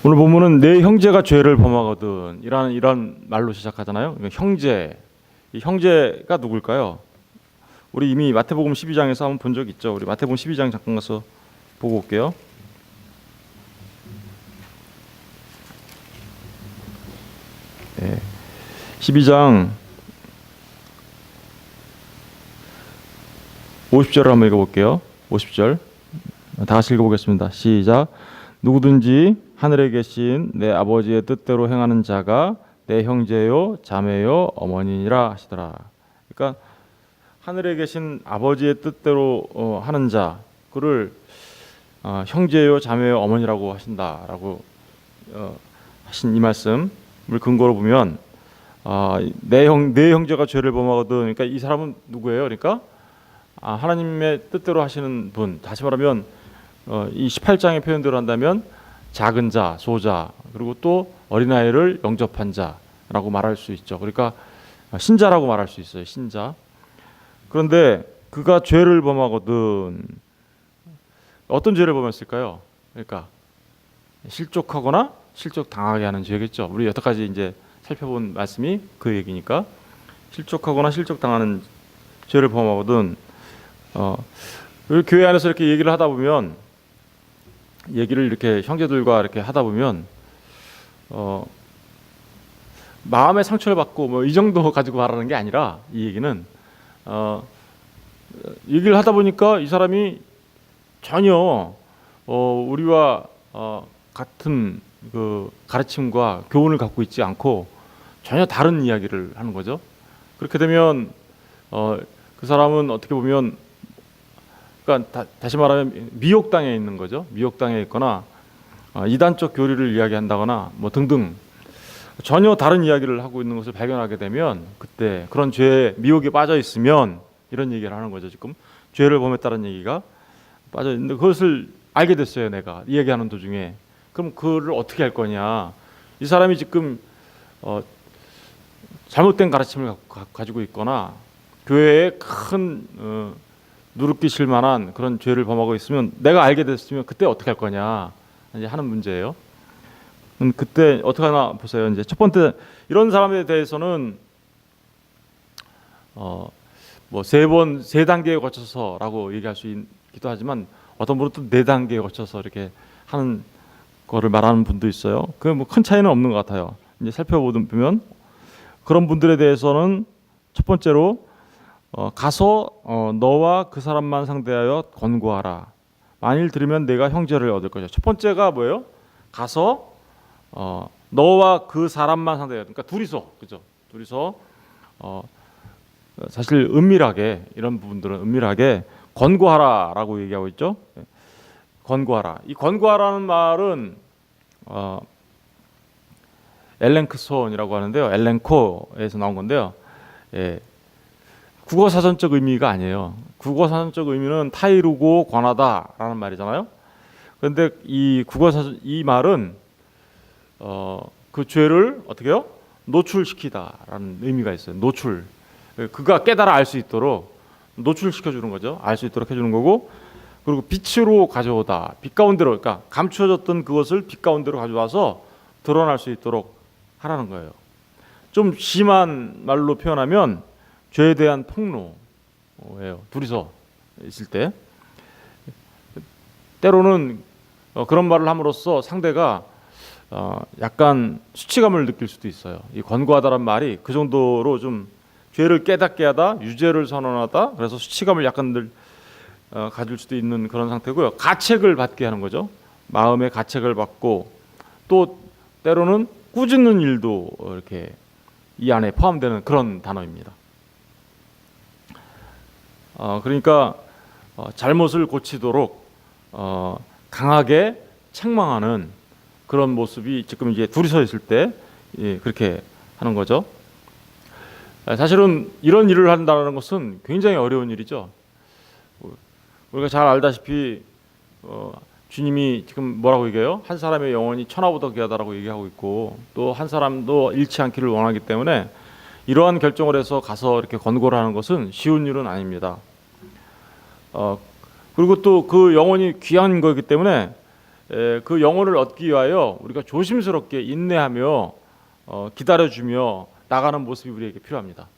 오늘 본문은 내 형제가 죄를 범하거든 이런 말로 시작하잖아요. 그러니까 형제, 이 형제가 누굴까요? 우리 이미 마태복음 12장에서 한번 본 적 있죠. 우리 마태복음 12장 잠깐 가서 보고 올게요. 네. 12장 50절을 한번 읽어볼게요. 50절 다 같이 읽어보겠습니다. 시작. 누구든지 하늘에 계신 내 아버지의 뜻대로 행하는 자가 내 형제요 자매요 어머니니라 하시더라. 그러니까 하늘에 계신 아버지의 뜻대로 하는 자 그를 형제요 자매요 어머니라고 하신다라고 하신 이 말씀을 근거로 보면 내 형제가 죄를 범하거든. 그러니까 이 사람은 누구예요? 그러니까 하나님의 뜻대로 하시는 분. 다시 말하면 이 18장의 표현대로 한다면 작은 자, 소자, 그리고 또 어린아이를 영접한 자라고 말할 수 있죠. 그러니까 신자라고 말할 수 있어요. 신자. 그런데 그가 죄를 범하거든. 어떤 죄를 범했을까요? 그러니까 실족하거나 실족당하게 하는 죄겠죠. 우리 여태까지 이제 살펴본 말씀이 그 얘기니까 실족하거나 실족당하는 죄를 범하거든. 교회 안에서 이렇게 얘기를 하다 보면 얘기를 이렇게 형제들과 이렇게 하다 보면 마음의 상처를 받고 뭐 이 정도 가지고 말하는 게 아니라 이 얘기는 얘기를 하다 보니까 이 사람이 전혀 우리와 같은 그 가르침과 교훈을 갖고 있지 않고 전혀 다른 이야기를 하는 거죠. 그렇게 되면 그 사람은 어떻게 보면 그러니까 다시 말하면 미혹당해 있는 거죠. 미혹당해 있거나 이단적 교리를 이야기한다거나 뭐 등등 전혀 다른 이야기를 하고 있는 것을 발견하게 되면 그때 그런 죄에 미혹에 빠져 있으면 이런 얘기를 하는 거죠. 지금 죄를 범했다는 얘기가 빠져 있는데 그것을 알게 됐어요. 내가 이야기하는 도중에. 그럼 그를 어떻게 할 거냐. 이 사람이 지금 잘못된 가르침을 가지고 있거나 교회에 큰 누르끼실 만한 그런 죄를 범하고 있으면 내가 알게 됐으면 그때 어떻게 할 거냐 이제 하는 문제예요. 그때 어떻게 하나 보세요. 이제 첫 번째 이런 사람에 대해서는 뭐 세 단계에 거쳐서라고 얘기할 수 있기도 하지만 어떤 분은 또 네 단계에 거쳐서 이렇게 하는 거를 말하는 분도 있어요. 그 뭐 큰 차이는 없는 것 같아요. 이제 살펴보면 그런 분들에 대해서는 첫 번째로 가서 너와 그 사람만 상대하여 권고하라. 만일 들으면 내가 형제를 얻을 것이야. 첫 번째가 뭐예요? 가서 너와 그 사람만 상대하여. 그러니까 둘이서 그죠? 둘이서 사실 은밀하게 이런 부분들은 은밀하게 권고하라라고 얘기하고 있죠. 권고하라. 이 권고하라는 말은 엘렌크손이라고 하는데요. 엘렌코에서 나온 건데요. 예. 국어 사전적 의미가 아니에요. 국어 사전적 의미는 타이르고 권하다라는 말이잖아요. 그런데 이 국어 사전 이 말은 그 죄를 어떻게 해요? 노출시키다라는 의미가 있어요. 노출. 그가 깨달아 알 수 있도록 노출시켜 주는 거죠. 알 수 있도록 해주는 거고, 그리고 빛으로 가져오다. 빛 가운데로, 그러니까 감추어졌던 그것을 빛 가운데로 가져와서 드러날 수 있도록 하라는 거예요. 좀 심한 말로 표현하면 죄에 대한 폭로예요. 둘이서 있을 때 때로는 그런 말을 함으로써 상대가 약간 수치감을 느낄 수도 있어요. 이 권고하다란 말이 그 정도로 좀 죄를 깨닫게 하다, 유죄를 선언하다, 그래서 수치감을 약간 가질 수도 있는 그런 상태고요. 가책을 받게 하는 거죠. 마음의 가책을 받고 또 때로는 꾸짖는 일도 이렇게 이 안에 포함되는 그런 단어입니다. 그러니까 잘못을 고치도록 강하게 책망하는 그런 모습이 지금 이제 둘이서 있을 때 그렇게 하는 거죠. 사실은 이런 일을 한다는 것은 굉장히 어려운 일이죠. 우리가 잘 알다시피 주님이 지금 뭐라고 얘기해요? 한 사람의 영혼이 천하보다 귀하다라고 얘기하고 있고 또 한 사람도 잃지 않기를 원하기 때문에 이러한 결정을 해서 가서 이렇게 권고를 하는 것은 쉬운 일은 아닙니다. 그리고 또 그 영혼이 귀한 거기 때문에 그 영혼을 얻기 위하여 우리가 조심스럽게 인내하며 기다려주며 나가는 모습이 우리에게 필요합니다.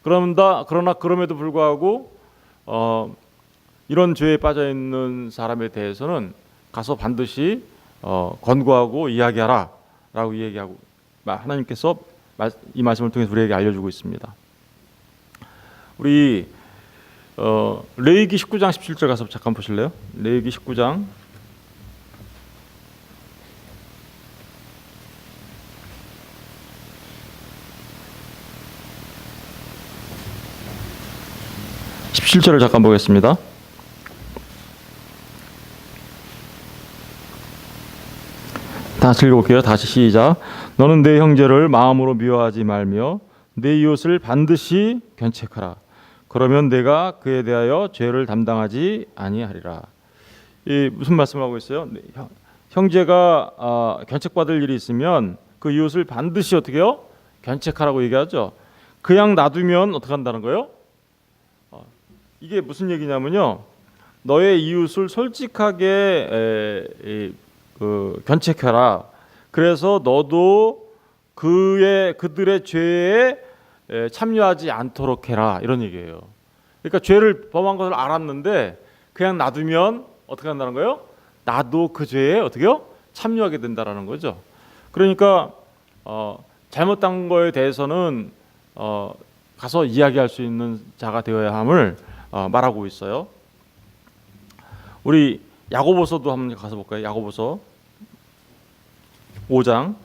그러나 그럼에도 불구하고 이런 죄에 빠져 있는 사람에 대해서는 가서 반드시 권고하고 이야기하라라고 이야기하고 하나님께서 이 말씀을 통해서 우리에게 알려주고 있습니다. 우리 레위기 19장 17절 가서 잠깐 보실래요? 레위기 19장 17절을 잠깐 보겠습니다. 다시 읽어볼게요. 다시 시작. 너는 내 형제를 마음으로 미워하지 말며 내 이웃을 반드시 견책하라. 그러면 내가 그에 대하여 죄를 담당하지 아니하리라. 이 무슨 말씀을 하고 있어요? 형제가 견책받을 일이 있으면 그 이웃을 반드시 어떻게 해요? 견책하라고 얘기하죠. 그냥 놔두면 어떻게 한다는 거예요? 이게 무슨 얘기냐면요. 너의 이웃을 솔직하게 견책해라. 그래서 너도 그들의 죄에 참여하지 않도록 해라. 이런 얘기예요. 그러니까 죄를 범한 것을 알았는데 그냥 놔두면 어떻게 한다는 거예요? 나도 그 죄에 어떻게요? 참여하게 된다라는 거죠. 그러니까 잘못한 거에 대해서는 가서 이야기할 수 있는 자가 되어야 함을 말하고 있어요. 우리 야고보서도 한번 가서 볼까요? 야고보서 5장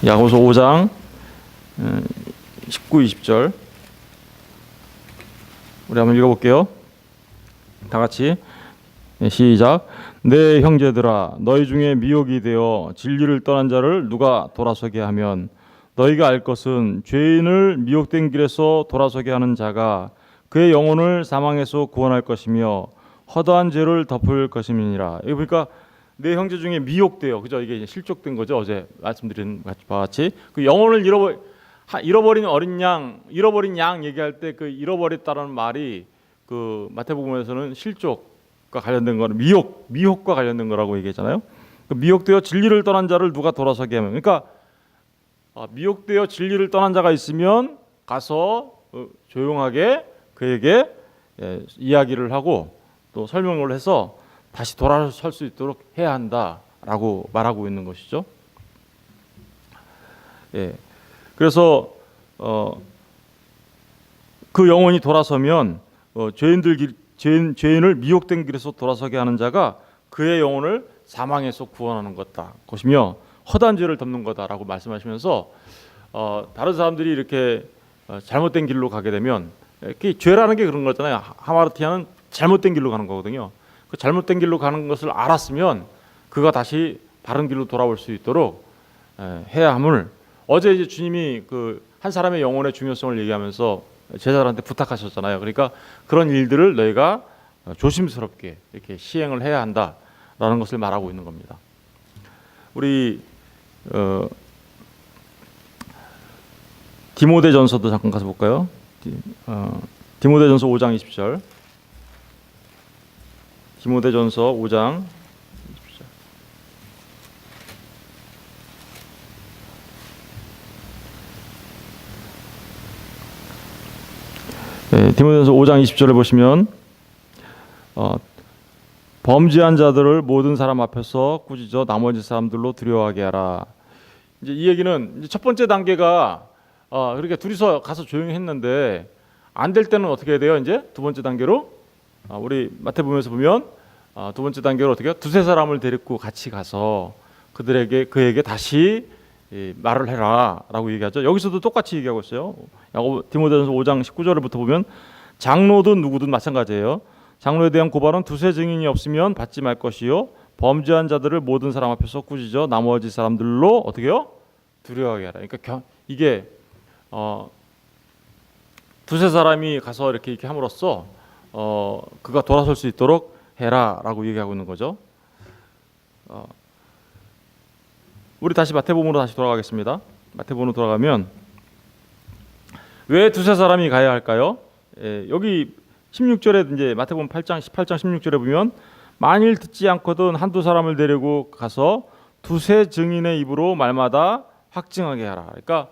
야고보서 5장 19, 20절 우리 한번 읽어볼게요. 다 같이 시작. 내 형제들아 너희 중에 미혹이 되어 진리를 떠난 자를 누가 돌아서게 하면 너희가 알 것은 죄인을 미혹된 길에서 돌아서게 하는 자가 그의 영혼을 사망에서 구원할 것이며 허다한 죄를 덮을 것임이니라. 이거 보니까 내 형제 중에 미혹돼요. 그죠? 이게 실족된 거죠. 어제 말씀드린 바와 같이 그 영혼을 잃어버린 어린 양, 잃어버린 양 얘기할 때 그 잃어버렸다는 말이 그 마태복음에서는 실족과 관련된 거는 미혹과 관련된 거라고 얘기했잖아요. 그 미혹되어 진리를 떠난 자를 누가 돌아서게 하면, 그러니까 미혹되어 진리를 떠난 자가 있으면 가서 조용하게 그에게 이야기를 하고 또 설명을 해서 다시 돌아설 수 있도록 해야 한다라고 말하고 있는 것이죠. 예. 그래서 그 영혼이 돌아서면 죄인을 미혹된 길에서 돌아서게 하는 자가 그의 영혼을 사망에서 구원하는 것이며 허다한 죄를 덮는 거다라고 말씀하시면서 다른 사람들이 이렇게 잘못된 길로 가게 되면 죄라는 게 그런 거잖아요. 하마르티아는 잘못된 길로 가는 거거든요. 그 잘못된 길로 가는 것을 알았으면 그가 다시 바른 길로 돌아올 수 있도록 해야 함을 어제 이제 주님이 그 한 사람의 영혼의 중요성을 얘기하면서 제자들한테 부탁하셨잖아요. 그러니까 그런 일들을 너희가 조심스럽게 이렇게 시행을 해야 한다라는 것을 말하고 있는 겁니다. 우리 디모데전서도 잠깐 가서 볼까요? 디모데전서 5장 20절. 디모데전서 5장 20절. 네, 디모데전서 5장 20절을 보시면 범죄한 자들을 모든 사람 앞에서 꾸짖어 나머지 사람들로 두려워하게 하라. 이제 이 얘기는 이제 첫 번째 단계가 그렇게 둘이서 가서 조용히 했는데 안 될 때는 어떻게 해야 돼요? 이제 두 번째 단계로 우리 마태복음에서 보면 두 번째 단계로 어떻게 해요? 두세 사람을 데리고 같이 가서 그에게 다시 말을 해라라고 얘기하죠. 여기서도 똑같이 얘기하고 있어요. 디모데전서 5장 19절부터 보면 장로든 누구든 마찬가지예요. 장로에 대한 고발은 두세 증인이 없으면 받지 말 것이요 범죄한 자들을 모든 사람 앞에서 꾸짖어 나머지 사람들로 어떻게 해요? 두려워하게 하라. 그러니까 이게 두세 사람이 가서 이렇게 함으로써 그가 돌아설 수 있도록 해라라고 얘기하고 있는 거죠. 우리 다시 마태복음으로 다시 돌아가겠습니다. 마태복음으로 돌아가면 왜 두세 사람이 가야 할까요? 여기 16절에 이제 마태복음 8장 16절에 보면 만일 듣지 않거든 한두 사람을 데리고 가서 두세 증인의 입으로 말마다 확증하게 하라. 그러니까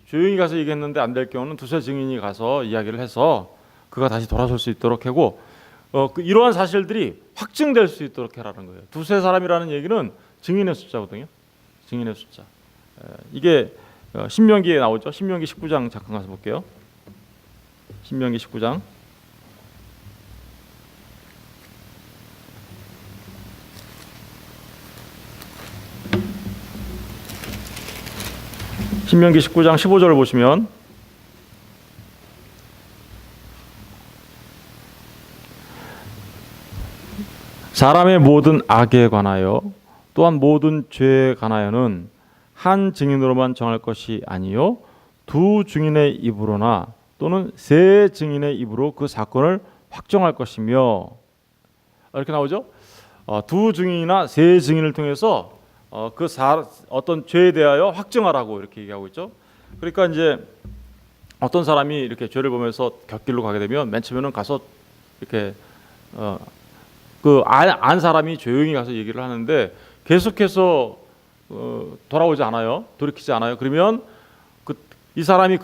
조용히 가서 얘기했는데 안 될 경우는 두세 증인이 가서 이야기를 해서 그가 다시 돌아설 수 있도록 하고 이러한 사실들이 확증될 수 있도록 해라는 거예요. 두세 사람이라는 얘기는 증인의 숫자거든요. 증인의 숫자. 이게 신명기에 나오죠. 신명기 19장 잠깐 가서 볼게요. 신명기 19장. 신명기 19장 15절을 보시면 사람의 모든 악에 관하여 또한 모든 죄에 관하여는 한 증인으로만 정할 것이 아니요 두 증인의 입으로나 또는 세 증인의 입으로 그 사건을 확정할 것이며 이렇게 나오죠. 두 증인이나 세 증인을 통해서 어떤 죄에 대하여 확정하라고 이렇게 얘기하고 있죠. 그러니까 이제 어떤 사람이 이렇게 죄를 보면서 곁길로 가게 되면 맨 처음에는 가서 이렇게 안 사람이 조용히 가서 얘기를 하는데 계속해서 돌아오지 않아요. 돌이키지 않아요. 그러면 이 사람이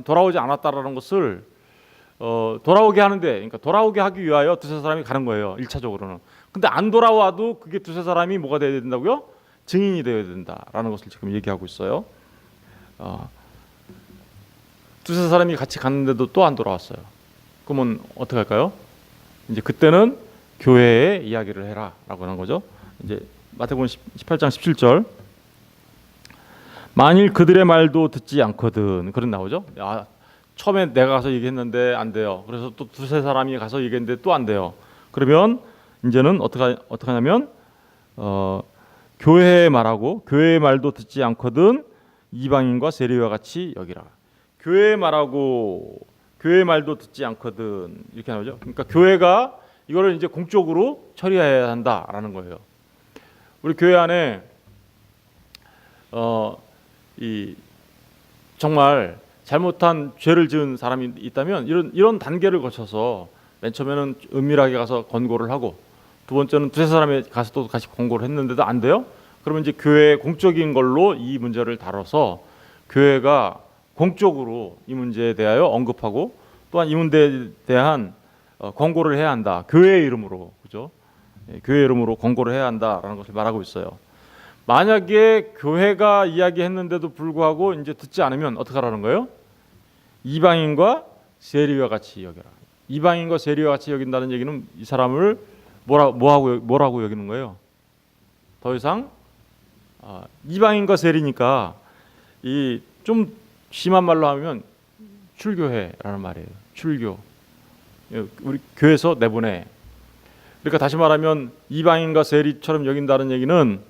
돌아오지 않았다라는 것을 돌아오게 하는데, 그러니까 돌아오게 하기 위하여 두세 사람이 가는 거예요. 1차적으로는. 근데 안 돌아와도 그게 두세 사람이 뭐가 되어야 된다고요? 증인이 되어야 된다라는 것을 지금 얘기하고 있어요. 두세 사람이 같이 갔는데도 또 안 돌아왔어요. 그러면 어떻게 할까요? 이제 그때는 교회에 이야기를 해라라고 하는 거죠. 이제 마태복음 18장 17절. 만일 그들의 말도 듣지 않거든, 그런 나오죠. 처음에 내가 가서 얘기했는데 안 돼요. 그래서 또 두세 사람이 가서 얘기했는데 또 안 돼요. 그러면 이제는 어떻게 하냐면 교회에 말하고 교회의 말도 듣지 않거든 이방인과 세리와 같이 여기라. 교회에 말하고 교회의 말도 듣지 않거든 이렇게 나오죠. 그러니까 교회가 이거를 이제 공적으로 처리해야 한다라는 거예요. 우리 교회 안에 정말 잘못한 죄를 지은 사람이 있다면 이런 단계를 거쳐서 맨 처음에는 은밀하게 가서 권고를 하고 두 번째는 두세 사람이 가서 또 같이 권고를 했는데도 안 돼요. 그러면 이제 교회 공적인 걸로 이 문제를 다뤄서 교회가 공적으로 이 문제에 대하여 언급하고 또한 이 문제에 대한 권고를 해야 한다. 교회의 이름으로, 그죠? 교회 이름으로 권고를 해야 한다라는 것을 말하고 있어요. 만약에 교회가 이야기했는데도 불구하고 이제 듣지 않으면 어떻게 하라는 거예요? 이방인과 세리와 같이 여겨라. 이방인과 세리와 같이 여긴다는 얘기는 이 사람을 뭐라고 여기는 거예요? 더 이상 이방인과 세리니까 이 좀 심한 말로 하면 출교해라는 말이에요. 출교. 우리 교회에서 내보내. 그러니까 다시 말하면 이방인과 세리처럼 여긴다는 얘기는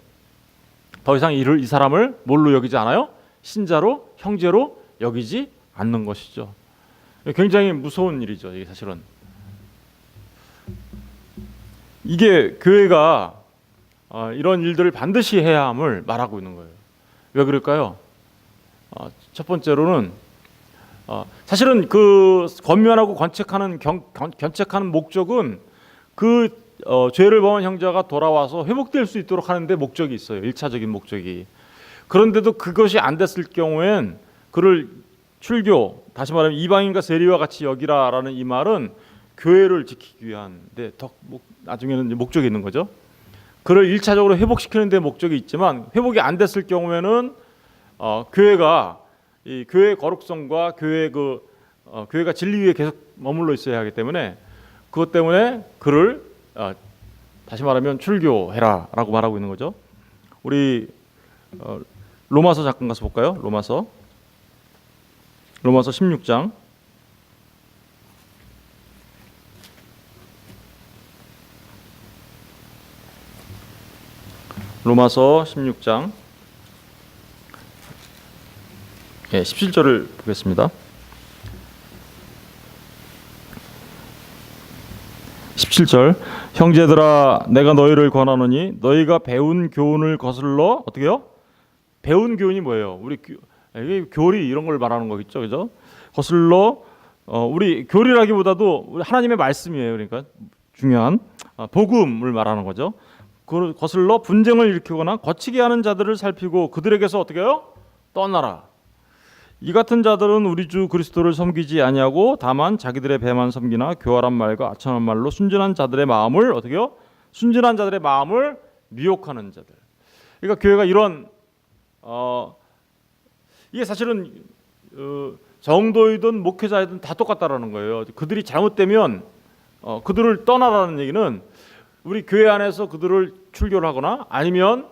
더 이상 이 사람을 뭘로 여기지 않아요? 신자로, 형제로 여기지 않는 것이죠. 굉장히 무서운 일이죠. 이게 사실은. 이게 교회가 이런 일들을 반드시 해야 함을 말하고 있는 거예요. 왜 그럴까요? 첫 번째로는 사실은 그 권면하고 견책하는 목적은 죄를 범한 형제가 돌아와서 회복될 수 있도록 하는데 목적이 있어요. 1차적인 목적이. 그런데도 그것이 안 됐을 경우엔 그를 출교, 다시 말하면 이방인과 세리와 같이 여기라라는 이 말은 교회를 지키기 위한데 나중에는 목적이 있는 거죠. 그를 1차적으로 회복시키는 데 목적이 있지만 회복이 안 됐을 경우에는 교회가 이 교회의 거룩성과 교회가 진리 위에 계속 머물러 있어야 하기 때문에 그것 때문에 그를 다시 말하면 출교해라라고 말하고 있는 거죠. 우리 로마서 잠깐 가서 볼까요? 로마서 16장. 로마서 16장 17절을 보겠습니다. 17절. 형제들아 내가 너희를 권하노니 너희가 배운 교훈을 거슬러 어떻게요? 배운 교훈이 뭐예요? 이게 교리 이런 걸 말하는 거겠죠, 그죠? 거슬러 우리 교리라기보다도 우리 하나님의 말씀이에요. 그러니까 중요한 복음을 말하는 거죠. 거슬러 분쟁을 일으키거나 거치게 하는 자들을 살피고 그들에게서 어떻게 해요? 떠나라. 이 같은 자들은 우리 주 그리스도를 섬기지 아니하고 다만 자기들의 배만 섬기나 교활한 말과 아첨한 말로 순전한 자들의 마음을 어떻게 해요? 순전한 자들의 마음을 미혹하는 자들. 그러니까 교회가 이런 이게 사실은 정도이든 목회자이든 다 똑같다라는 거예요. 그들이 잘못되면 그들을 떠나라는 얘기는 우리 교회 안에서 그들을 출교를 하거나 아니면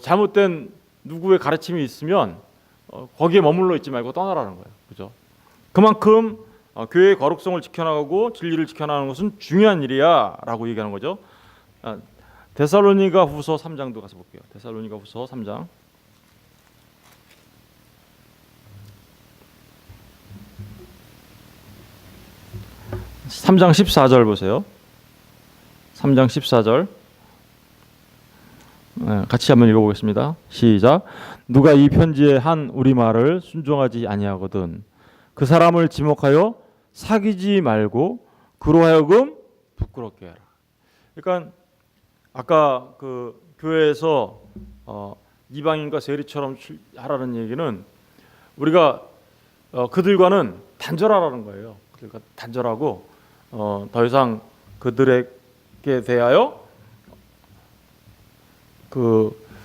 잘못된 누구의 가르침이 있으면 거기에 머물러 있지 말고 떠나라는 거예요. 그죠? 그만큼 교회의 거룩성을 지켜나가고 진리를 지켜나가는 것은 중요한 일이야라고 얘기하는 거죠. 데살로니가 후서 3장도 가서 볼게요. 데살로니가 후서 3장. 3장 14절 보세요. 3장 14절. 같이 한번 읽어보겠습니다. 시작. 누가 이 편지에 한 우리말을 순종하지 아니하거든 그 사람을 지목하여 사귀지 말고 그로 하여금 부끄럽게 하라. 그러니까 아까 그 교회에서 이방인과 세리처럼 하라는 얘기는 우리가 그들과는 단절하라는 거예요. 그들과 단절하고 더 이상 그들에게 대하여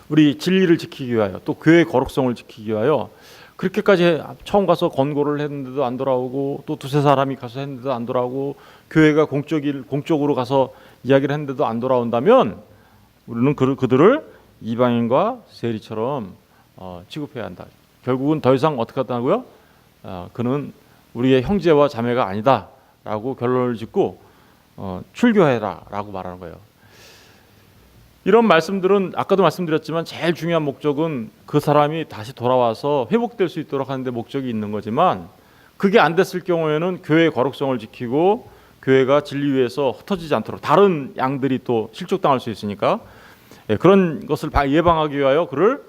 우리 진리를 지키기 위하여 또 교회의 거룩성을 지키기 위하여 그렇게까지 처음 가서 권고를 했는데도 안 돌아오고 또 두세 사람이 가서 했는데도 안 돌아오고 교회가 공적으로 가서 이야기를 했는데도 안 돌아온다면 우리는 그들을 이방인과 세리처럼 취급해야 한다. 결국은 더 이상 어떻게 한다고요? 그는 우리의 형제와 자매가 아니다라고 결론을 짓고 출교해라라고 말하는 거예요. 이런 말씀들은 아까도 말씀드렸지만 제일 중요한 목적은 그 사람이 다시 돌아와서 회복될 수 있도록 하는데 목적이 있는 거지만 그게 안 됐을 경우에는 교회의 거룩성을 지키고 교회가 진리 위에서 흩어지지 않도록 다른 양들이 또 실족당할 수 있으니까 그런 것을 예방하기 위하여 그를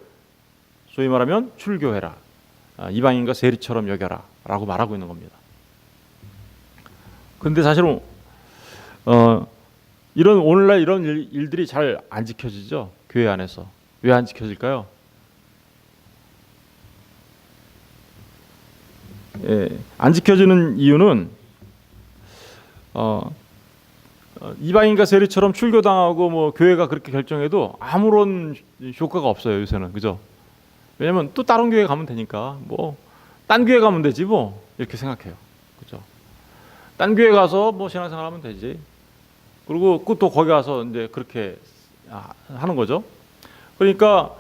소위 말하면 출교해라. 이방인과 세리처럼 여겨라 라고 말하고 있는 겁니다. 그런데 사실은 오늘날 이런 일들이 잘 안 지켜지죠. 교회 안에서. 왜 안 지켜질까요? 안 지켜지는 이유는 이방인과 세리처럼 출교당하고 뭐 교회가 그렇게 결정해도 아무런 효과가 없어요. 요새는. 그죠? 왜냐면 또 다른 교회 가면 되니까 뭐 딴 교회 가면 되지 뭐 이렇게 생각해요. 그죠? 딴 교회 가서 뭐 신앙생활 하면 되지. 그리고 또 거기 가서 이제 그렇게 하는 거죠. 그러니까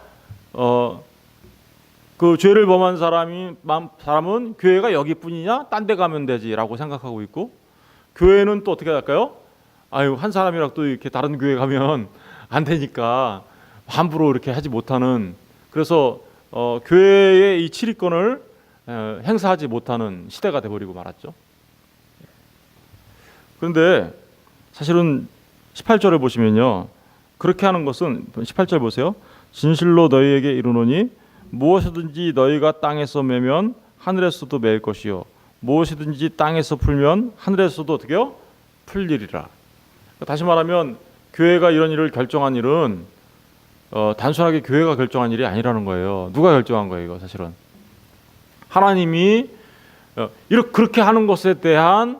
그 죄를 범한 사람은 교회가 여기뿐이냐? 딴 데 가면 되지라고 생각하고 있고 교회는 또 어떻게 할까요? 아유 한 사람이랑 또 이렇게 다른 교회 가면 안 되니까 함부로 이렇게 하지 못하는 그래서 교회의 이 치리권을 행사하지 못하는 시대가 돼버리고 말았죠. 그런데 사실은 18절을 보시면요. 그렇게 하는 것은 18절 보세요. 진실로 너희에게 이르노니 무엇이든지 너희가 땅에서 매면 하늘에서도 매일 것이요 무엇이든지 땅에서 풀면 하늘에서도 어떻게 해요? 풀리리라. 다시 말하면 교회가 이런 일을 결정한 일은 단순하게 교회가 결정한 일이 아니라는 거예요. 누가 결정한 거예요? 이거 사실은 하나님이 그렇게 하는 것에 대한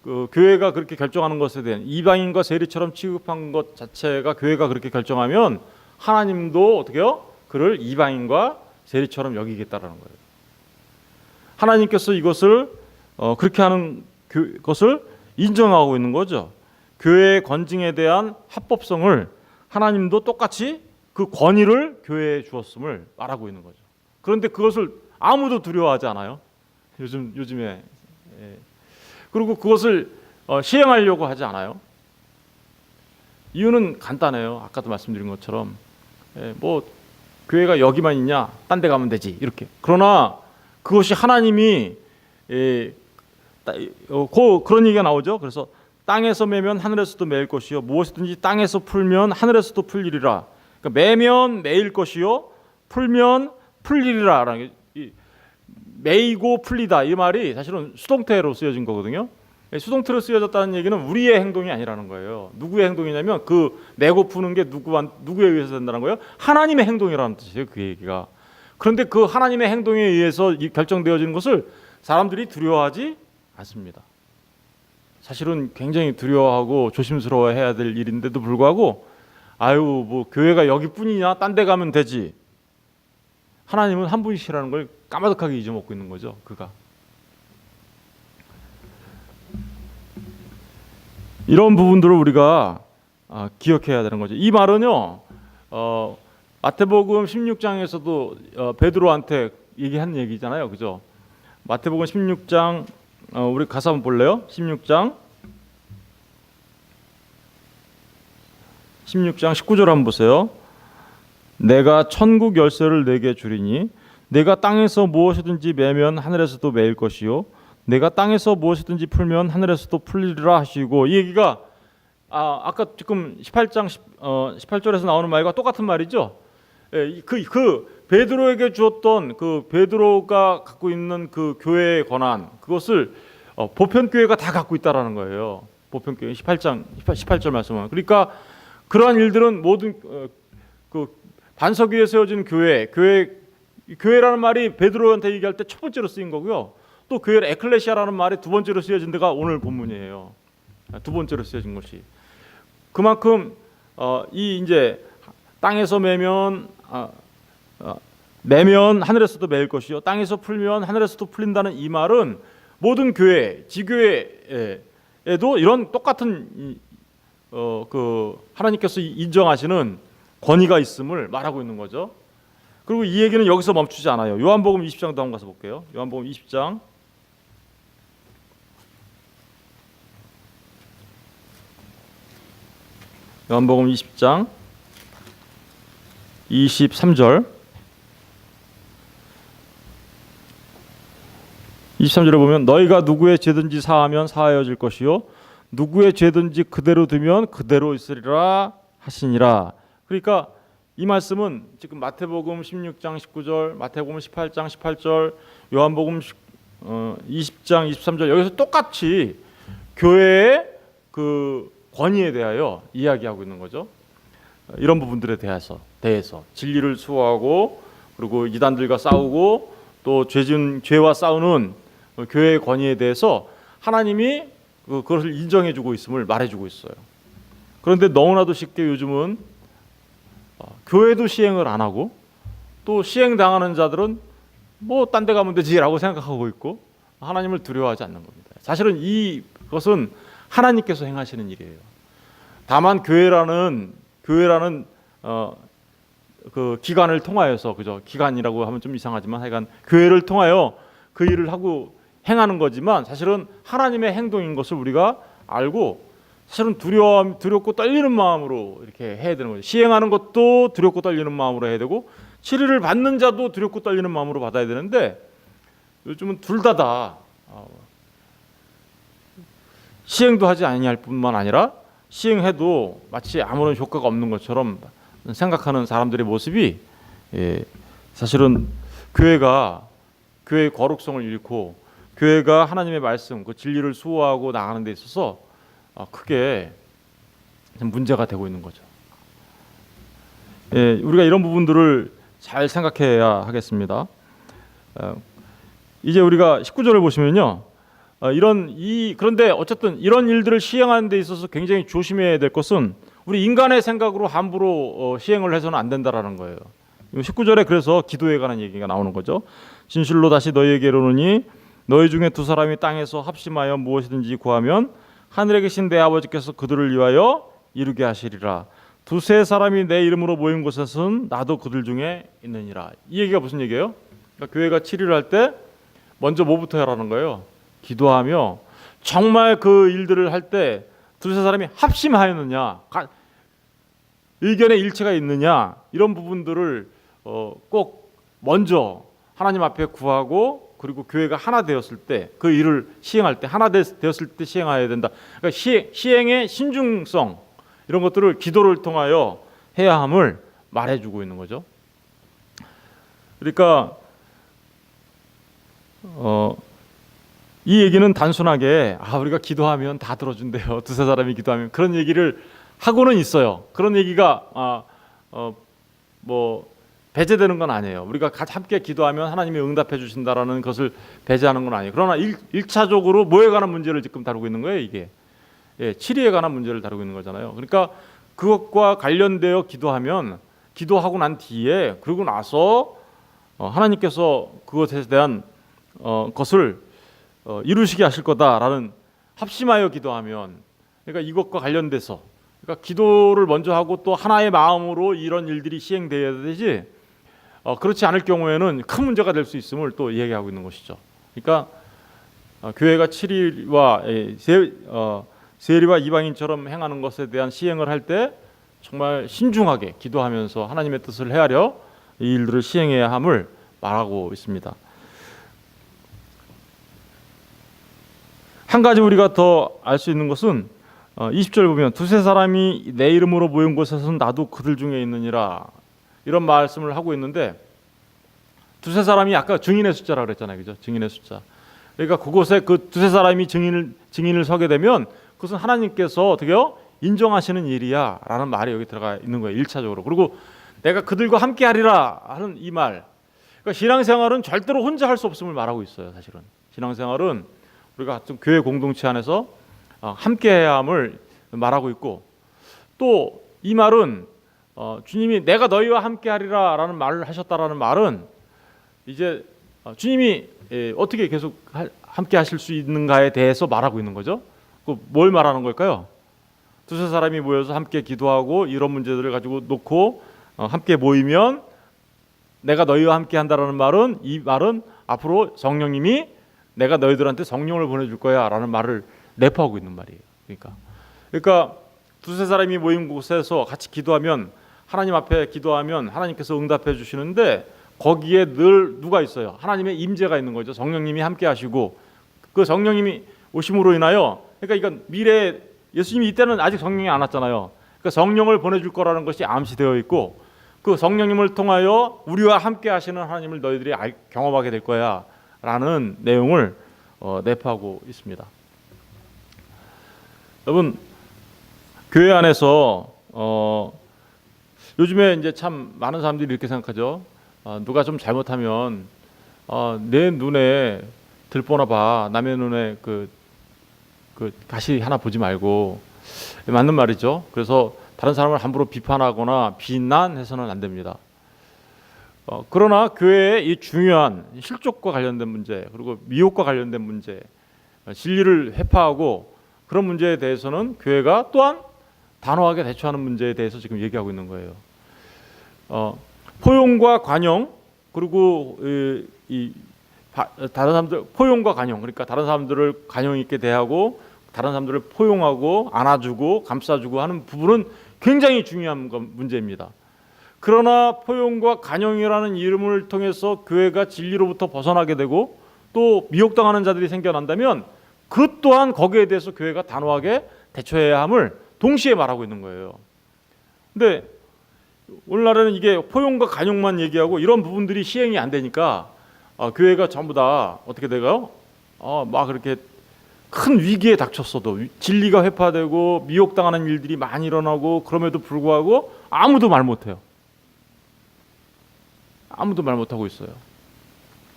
교회가 그렇게 결정하는 것에 대한 이방인과 세리처럼 취급한 것 자체가 교회가 그렇게 결정하면 하나님도 어떻게 해요? 그를 이방인과 세리처럼 여기겠다라는 거예요. 하나님께서 이것을 그렇게 하는 것을 인정하고 있는 거죠. 교회의 건증에 대한 합법성을 하나님도 똑같이 그 권위를 교회에 주었음을 말하고 있는 거죠. 그런데 그것을 아무도 두려워하지 않아요. 요즘에. 그리고 그것을 시행하려고 하지 않아요. 이유는 간단해요. 아까도 말씀드린 것처럼 뭐 교회가 여기만 있냐? 딴 데 가면 되지 이렇게. 그러나 그것이 하나님이 그런 얘기가 나오죠. 그래서 땅에서 매면 하늘에서도 매일 것이요 무엇이든지 땅에서 풀면 하늘에서도 풀리리라. 그러니까 매면 매일 것이요 풀면 풀리리라라는 게 매이고 풀리다 이 말이 사실은 수동태로 쓰여진 거거든요. 수동태로 쓰여졌다는 얘기는 우리의 행동이 아니라는 거예요. 누구의 행동이냐면 그 매고 푸는 게 누구에 의해서 된다는 거예요? 하나님의 행동이라는 뜻이에요. 그 얘기가. 그런데 그 하나님의 행동에 의해서 결정되어지는 것을 사람들이 두려워하지 않습니다. 사실은 굉장히 두려워하고 조심스러워해야 될 일인데도 불구하고 아유 뭐 교회가 여기뿐이냐 딴 데 가면 되지. 하나님은 한 분이시라는 걸 까마득하게 잊어먹고 있는 거죠. 그가. 이런 부분들을 우리가 기억해야 되는 거죠. 이 말은요. 마태복음 16장에서도 베드로한테 얘기한 얘기잖아요. 그죠? 마태복음 16장 우리 가서 한번 볼래요? 16장 19절 한번 보세요. 내가 천국 열쇠를 내게 주리니 내가 땅에서 무엇이든지 매면 하늘에서도 매일 것이요 내가 땅에서 무엇이든지 풀면 하늘에서도 풀리리라 하시고, 이 얘기가 아까 지금 18장 18절에서 나오는 말과 똑같은 말이죠. 그 베드로에게 주었던 그 베드로가 갖고 있는 그 교회의 권한, 그것을 보편교회가 다 갖고 있다라는 거예요. 보편교회 18절 말씀은. 그러니까 그러한 일들은 모든 그 반석 위에 세워진 교회라는 말이 베드로한테 얘기할 때 첫 번째로 쓰인 거고요. 또 교회를 에클레시아라는 말이 두 번째로 쓰여진 데가 오늘 본문이에요. 두 번째로 쓰여진 것이. 그만큼 이 이제 땅에서 매면 하늘에서도 매일 것이요 땅에서 풀면 하늘에서도 풀린다는 이 말은 모든 교회, 지교회에도 이런 똑같은 그 하나님께서 인정하시는 권위가 있음을 말하고 있는 거죠. 그리고 이 얘기는 여기서 멈추지 않아요. 요한복음 20장도 한번 가서 볼게요. 요한복음 20장 요한복음 20장 23절 23절에 보면 너희가 누구의 죄든지 사하면 사하여질 것이요 누구의 죄든지 그대로 두면 그대로 있으리라 하시니라. 그러니까 이 말씀은 지금 마태복음 16장 19절, 마태복음 18장 18절, 요한복음 20장 23절 여기서 똑같이 교회의 그 권위에 대하여 이야기하고 있는 거죠. 이런 부분들에 대해서 진리를 수호하고 그리고 이단들과 싸우고 또 죄와 싸우는 교회의 권위에 대해서 하나님이 그것을 인정해주고 있음을 말해주고 있어요. 그런데 너무나도 쉽게 요즘은 교회도 시행을 안 하고 또 시행당하는 자들은 뭐 딴 데 가면 되지라고 생각하고 있고 하나님을 두려워하지 않는 겁니다. 사실은 이것은 하나님께서 행하시는 일이에요. 다만 교회라는 그 기관을 통하여서, 그죠? 기관이라고 하면 좀 이상하지만 하여간 교회를 통하여 그 일을 하고 행하는 거지만 사실은 하나님의 행동인 것을 우리가 알고 사실은 두렵고 떨리는 마음으로 이렇게 해야 되는 거죠. 시행하는 것도 두렵고 떨리는 마음으로 해야 되고 치료를 받는 자도 두렵고 떨리는 마음으로 받아야 되는데 요즘은 둘 다 시행도 하지 아니할 뿐만 아니라 시행해도 마치 아무런 효과가 없는 것처럼 생각하는 사람들의 모습이 사실은 교회의 거룩성을 잃고 교회가 하나님의 말씀, 그 진리를 수호하고 나가는 데 있어서 크게 문제가 되고 있는 거죠. 우리가 이런 부분들을 잘 생각해야 하겠습니다. 이제 우리가 19절을 보시면요. 그런데 어쨌든 이런 일들을 시행하는 데 있어서 굉장히 조심해야 될 것은 우리 인간의 생각으로 함부로 시행을 해서는 안 된다라는 거예요. 19절에 그래서 기도에 관한 얘기가 나오는 거죠. 진실로 다시 너희에게 이르노니 너희 중에 두 사람이 땅에서 합심하여 무엇이든지 구하면 하늘에 계신 내 아버지께서 그들을 위하여 이루게 하시리라. 두세 사람이 내 이름으로 모인 곳에서는 나도 그들 중에 있느니라. 이 얘기가 무슨 얘기예요? 그러니까 교회가 치료를 할 때 먼저 뭐부터 하라는 거예요? 기도하며 정말 그 일들을 할 때 두세 사람이 합심하였느냐, 의견의 일치가 있느냐, 이런 부분들을 꼭 먼저 하나님 앞에 구하고 그리고 교회가 하나 되었을 때 그 일을 시행할 때 하나 되었을 때 시행해야 된다. 그러니까 시행의 신중성 이런 것들을 기도를 통하여 해야 함을 말해주고 있는 거죠. 그러니까 이 얘기는 단순하게 우리가 기도하면 다 들어준대요. 두세 사람이 기도하면 그런 얘기를 하고는 있어요. 그런 얘기가 뭐 배제되는 건 아니에요. 우리가 함께 기도하면 하나님이 응답해 주신다라는 것을 배제하는 건 아니에요. 그러나 1차적으로 뭐에 관한 문제를 지금 다루고 있는 거예요. 이게 치리에 관한 문제를 다루고 있는 거잖아요. 그러니까 그것과 관련되어 기도하고 난 뒤에 그러고 나서 하나님께서 그것에 대한 것을 이루시게 하실 거다라는, 합심하여 기도하면, 그러니까 이것과 관련돼서, 그러니까 기도를 먼저 하고 또 하나의 마음으로 이런 일들이 시행되어야 되지, 그렇지 않을 경우에는 큰 문제가 될 수 있음을 또 이야기하고 있는 것이죠. 그러니까 교회가 치리와 세리와 이방인처럼 행하는 것에 대한 시행을 할 때 정말 신중하게 기도하면서 하나님의 뜻을 헤아려 이 일들을 시행해야 함을 말하고 있습니다. 한 가지 우리가 더 알 수 있는 것은 20절 보면 두세 사람이 내 이름으로 모인 곳에서는 나도 그들 중에 있느니라, 이런 말씀을 하고 있는데, 두세 사람이 아까 증인의 숫자라고 그랬잖아요. 그죠? 증인의 숫자. 그러니까 그곳에 그 두세 사람이 증인을 서게 되면 그것은 하나님께서 어떻게요? 인정하시는 일이야 라는 말이 여기 들어가 있는 거예요. 1차적으로. 그리고 내가 그들과 함께 하리라 하는 이 말, 그러니까 신앙생활은 절대로 혼자 할 수 없음을 말하고 있어요. 사실은 신앙생활은 우리가 같은 교회 공동체 안에서 함께 해야 함을 말하고 있고, 또 이 말은 주님이 내가 너희와 함께 하리라 라는 말을 하셨다라는 말은 이제 주님이 어떻게 계속 함께 하실 수 있는가에 대해서 말하고 있는 거죠. 뭘 말하는 걸까요? 두세 사람이 모여서 함께 기도하고 이런 문제들을 가지고 놓고 함께 모이면 내가 너희와 함께 한다라는 말은, 이 말은 앞으로 성령님이 내가 너희들한테 성령을 보내줄 거야 라는 말을 내포하고 있는 말이에요. 그러니까 두세 사람이 모인 곳에서 같이 기도하면, 하나님 앞에 기도하면 하나님께서 응답해 주시는데 거기에 늘 누가 있어요? 하나님의 임재가 있는 거죠. 성령님이 함께 하시고, 그 성령님이 오심으로 인하여, 그러니까 이건 미래에, 예수님이 이때는 아직 성령이 안 왔잖아요. 그러니까 성령을 보내줄 거라는 것이 암시되어 있고, 그 성령님을 통하여 우리와 함께 하시는 하나님을 너희들이 경험하게 될 거야 라는 내용을 내포하고 있습니다. 여러분, 교회 안에서 요즘에 이제 참 많은 사람들이 이렇게 생각하죠. 누가 좀 잘못하면 내 눈에 들보나 봐, 남의 눈에 그 가시 하나 보지 말고, 맞는 말이죠. 그래서 다른 사람을 함부로 비판하거나 비난해서는 안 됩니다. 그러나 교회의 이 중요한 실족과 관련된 문제, 그리고 미혹과 관련된 문제, 진리를 회파하고 그런 문제에 대해서는 교회가 또한 단호하게 대처하는 문제에 대해서 지금 얘기하고 있는 거예요. 포용과 관용, 그리고 다른 사람들, 포용과 관용, 그러니까 다른 사람들을 관용 있게 대하고 다른 사람들을 포용하고 안아주고 감싸주고 하는 부분은 굉장히 중요한 문제입니다. 그러나 포용과 관용이라는 이름을 통해서 교회가 진리로부터 벗어나게 되고 또 미혹당하는 자들이 생겨난다면 그 또한 거기에 대해서 교회가 단호하게 대처해야 함을 동시에 말하고 있는 거예요. 근데 오늘날에는 이게 포용과 관용만 얘기하고 이런 부분들이 시행이 안 되니까 교회가 전부 다 어떻게 돼가요? 막 그렇게 큰 위기에 닥쳤어도, 진리가 회파되고 미혹당하는 일들이 많이 일어나고 그럼에도 불구하고 아무도 말 못해요. 아무도 말 못하고 있어요.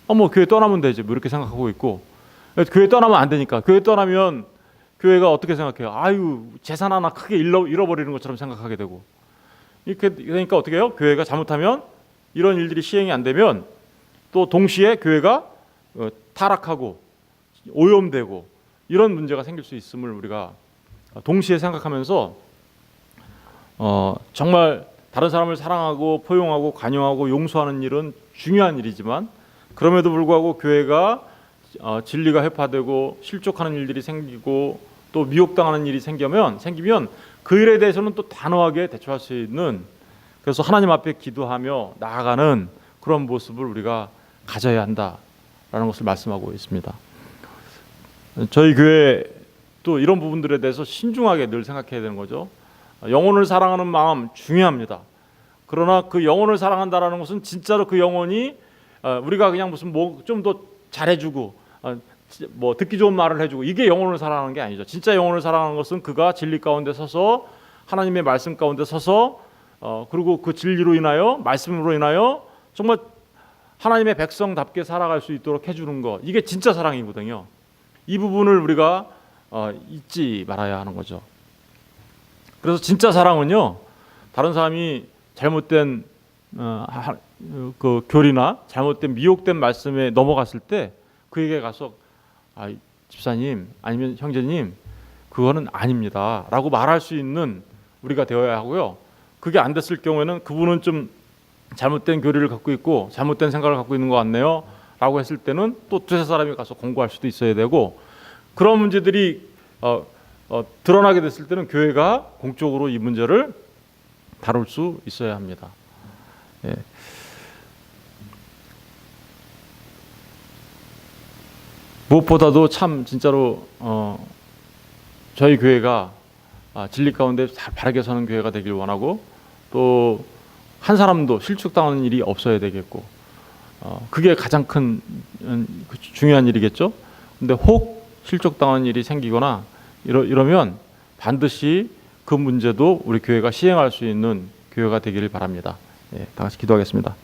뭐 교회 떠나면 되지 뭐 이렇게 생각하고 있고, 교회 떠나면 안 되니까, 교회 떠나면 교회가 어떻게 생각해요? 아유, 재산 하나 크게 잃어버리는 것처럼 생각하게 되고, 이렇게 되니까 어떻게 해요? 교회가 잘못하면, 이런 일들이 시행이 안 되면 또 동시에 교회가 타락하고 오염되고 이런 문제가 생길 수 있음을 우리가 동시에 생각하면서 정말 다른 사람을 사랑하고 포용하고 관용하고 용서하는 일은 중요한 일이지만, 그럼에도 불구하고 교회가 진리가 회파되고 실족하는 일들이 생기고 또 미혹당하는 일이 생기면 그 일에 대해서는 또 단호하게 대처할 수 있는, 그래서 하나님 앞에 기도하며 나아가는 그런 모습을 우리가 가져야 한다라는 것을 말씀하고 있습니다. 저희 교회 또 이런 부분들에 대해서 신중하게 늘 생각해야 되는 거죠. 영혼을 사랑하는 마음 중요합니다. 그러나 그 영혼을 사랑한다라는 것은 진짜로 그 영혼이 우리가 그냥 무슨 뭐 좀 더 잘해주고 뭐 듣기 좋은 말을 해주고 이게 영혼을 사랑하는 게 아니죠. 진짜 영혼을 사랑하는 것은 그가 진리 가운데 서서 하나님의 말씀 가운데 서서 그리고 그 진리로 인하여 말씀으로 인하여 정말 하나님의 백성답게 살아갈 수 있도록 해주는 것, 이게 진짜 사랑이거든요. 이 부분을 우리가 잊지 말아야 하는 거죠. 그래서 진짜 사랑은요, 다른 사람이 잘못된 그 교리나 잘못된 미혹된 말씀에 넘어갔을 때 그에게 가서 집사님 아니면 형제님 그거는 아닙니다 라고 말할 수 있는 우리가 되어야 하고요. 그게 안 됐을 경우에는 그분은 좀 잘못된 교리를 갖고 있고 잘못된 생각을 갖고 있는 것 같네요 라고 했을 때는 또 두세 사람이 가서 공부할 수도 있어야 되고, 그런 문제들이 드러나게 됐을 때는 교회가 공적으로 이 문제를 다룰 수 있어야 합니다. 예. 무엇보다도 참 진짜로 저희 교회가 진리 가운데 잘 바르게 사는 교회가 되길 원하고, 또 한 사람도 실축당하는 일이 없어야 되겠고, 그게 가장 큰 중요한 일이겠죠. 근데 혹 실족당하는 일이 생기거나 이러면 반드시 그 문제도 우리 교회가 시행할 수 있는 교회가 되기를 바랍니다. 예, 다 같이 기도하겠습니다.